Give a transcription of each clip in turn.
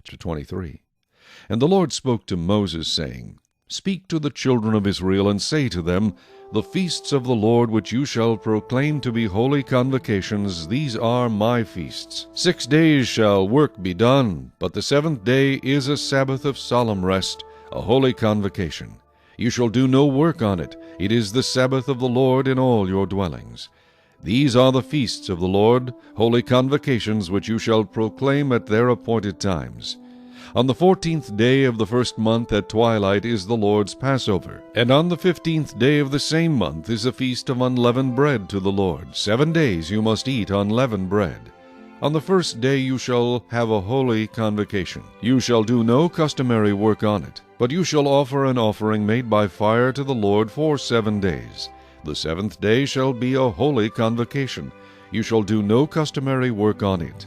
Chapter 23. And the Lord spoke to Moses, saying, Speak to the children of Israel, and say to them, The feasts of the Lord which you shall proclaim to be holy convocations, these are my feasts. 6 days shall work be done, but the 7th day is a Sabbath of solemn rest, a holy convocation. You shall do no work on it. It is the Sabbath of the Lord in all your dwellings. These are the feasts of the Lord, holy convocations which you shall proclaim at their appointed times. On the 14th day of the first month at twilight is the Lord's Passover, and on the 15th day of the same month is a feast of unleavened bread to the Lord. 7 days you must eat unleavened bread. On the first day you shall have a holy convocation. You shall do no customary work on it, but you shall offer an offering made by fire to the Lord for 7 days. The 7th day shall be a holy convocation. You shall do no customary work on it.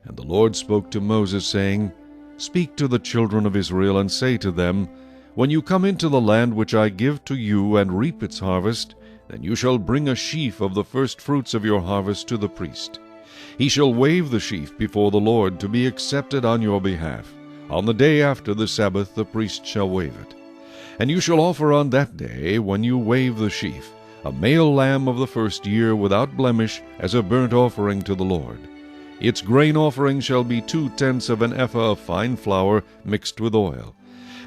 And the Lord spoke to Moses, saying, Speak to the children of Israel, and say to them, When you come into the land which I give to you, and reap its harvest, then you shall bring a sheaf of the first fruits of your harvest to the priest. He shall wave the sheaf before the Lord to be accepted on your behalf. On the day after the Sabbath the priest shall wave it. And you shall offer on that day, when you wave the sheaf, a male lamb of the first year without blemish, as a burnt offering to the Lord. Its grain offering shall be 2/10 of an ephah of fine flour mixed with oil,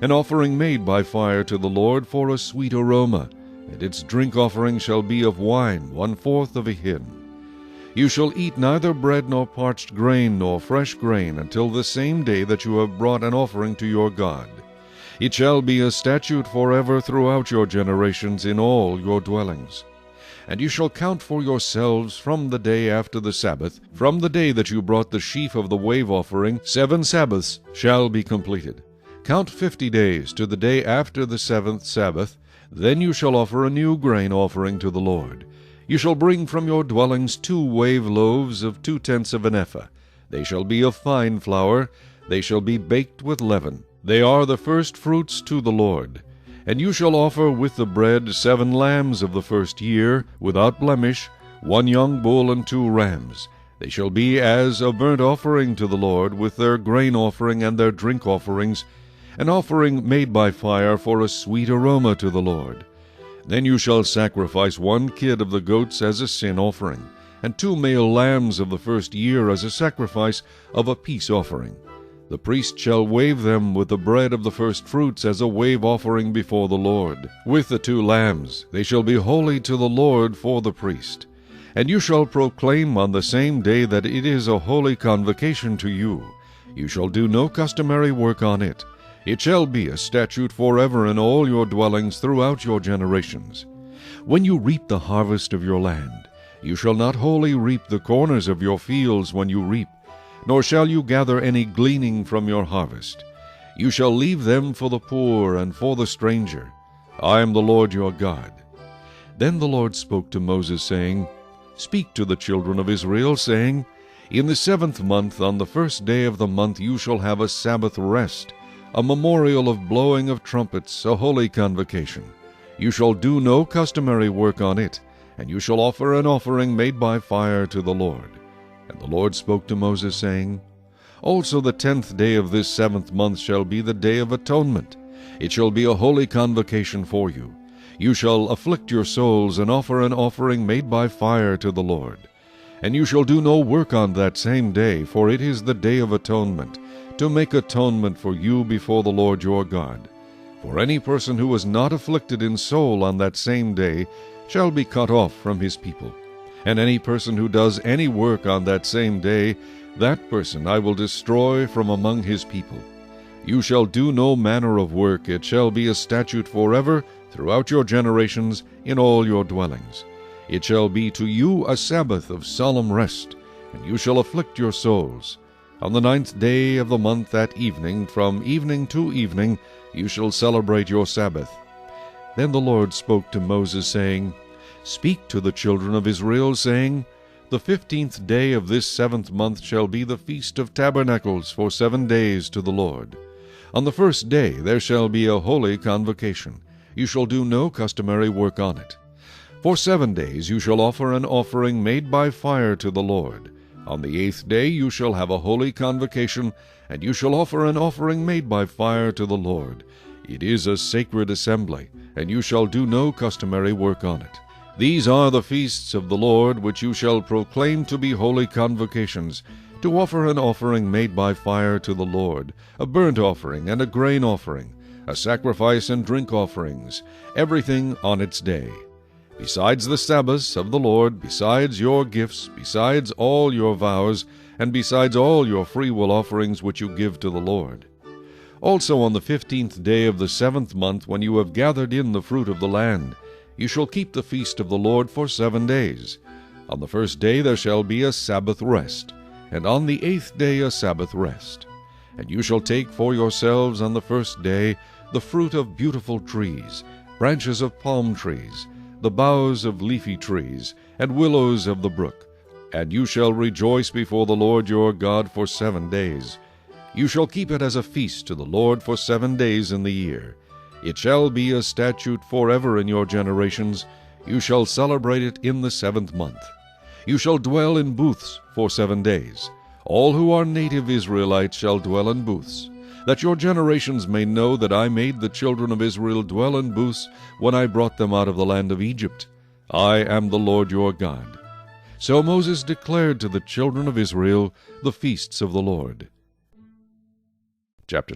an offering made by fire to the Lord for a sweet aroma, and its drink offering shall be of wine 1/4 of a hin. You shall eat neither bread nor parched grain nor fresh grain until the same day that you have brought an offering to your God. It shall be a statute forever throughout your generations in all your dwellings. And you shall count for yourselves from the day after the Sabbath, from the day that you brought the sheaf of the wave offering, 7 Sabbaths shall be completed. Count 50 days to the day after the 7th Sabbath. Then you shall offer a new grain offering to the Lord. You shall bring from your dwellings 2 wave loaves of 2/10 of an ephah. They shall be of fine flour. They shall be baked with leaven. They are the first fruits to the Lord. And you shall offer with the bread 7 lambs of the first year, without blemish, 1 young bull and 2 rams. They shall be as a burnt offering to the Lord, with their grain offering and their drink offerings, an offering made by fire for a sweet aroma to the Lord. Then you shall sacrifice 1 kid of the goats as a sin offering, and 2 male lambs of the first year as a sacrifice of a peace offering. The priest shall wave them with the bread of the first fruits as a wave offering before the Lord. With the 2 lambs they shall be holy to the Lord for the priest. And you shall proclaim on the same day that it is a holy convocation to you. You shall do no customary work on it. It shall be a statute forever in all your dwellings throughout your generations. When you reap the harvest of your land, you shall not wholly reap the corners of your fields when you reap, nor shall you gather any gleaning from your harvest. You shall leave them for the poor and for the stranger. I am the Lord your God. Then the Lord spoke to Moses, saying, Speak to the children of Israel, saying, In the 7th month, on the first day of the month, you shall have a Sabbath rest, a memorial of blowing of trumpets, a holy convocation. You shall do no customary work on it, and you shall offer an offering made by fire to the Lord. And the Lord spoke to Moses, saying, Also the 10th day of this 7th month shall be the day of atonement. It shall be a holy convocation for you. You shall afflict your souls, and offer an offering made by fire to the Lord. And you shall do no work on that same day, for it is the day of atonement, to make atonement for you before the Lord your God. For any person who is not afflicted in soul on that same day shall be cut off from his people. And any person who does any work on that same day, that person I will destroy from among his people. You shall do no manner of work. It shall be a statute forever throughout your generations in all your dwellings. It shall be to you a Sabbath of solemn rest, and you shall afflict your souls. On the 9th day of the month at evening, from evening to evening, you shall celebrate your Sabbath. Then the Lord spoke to Moses, saying, Speak to the children of Israel, saying, The 15th day of this 7th month shall be the Feast of Tabernacles for 7 days to the Lord. On the first day there shall be a holy convocation. You shall do no customary work on it. For 7 days you shall offer an offering made by fire to the Lord. On the 8th day you shall have a holy convocation, and you shall offer an offering made by fire to the Lord. It is a sacred assembly, and you shall do no customary work on it. These are the feasts of the Lord, which you shall proclaim to be holy convocations, to offer an offering made by fire to the Lord, a burnt offering and a grain offering, a sacrifice and drink offerings, everything on its day. Besides the Sabbaths of the Lord, besides your gifts, besides all your vows, and besides all your freewill offerings which you give to the Lord. Also on the 15th day of the 7th month, when you have gathered in the fruit of the land, you shall keep the feast of the Lord for 7 days. On the 1st day there shall be a Sabbath rest, and on the 8th day a Sabbath rest. And you shall take for yourselves on the 1st day the fruit of beautiful trees, branches of palm trees, the boughs of leafy trees, and willows of the brook. And you shall rejoice before the Lord your God for 7 days. You shall keep it as a feast to the Lord for 7 days in the year. It shall be a statute forever in your generations. You shall celebrate it in the 7th month. You shall dwell in booths for 7 days. All who are native Israelites shall dwell in booths, that your generations may know that I made the children of Israel dwell in booths when I brought them out of the land of Egypt. I am the Lord your God. So Moses declared to the children of Israel the feasts of the Lord. Chapter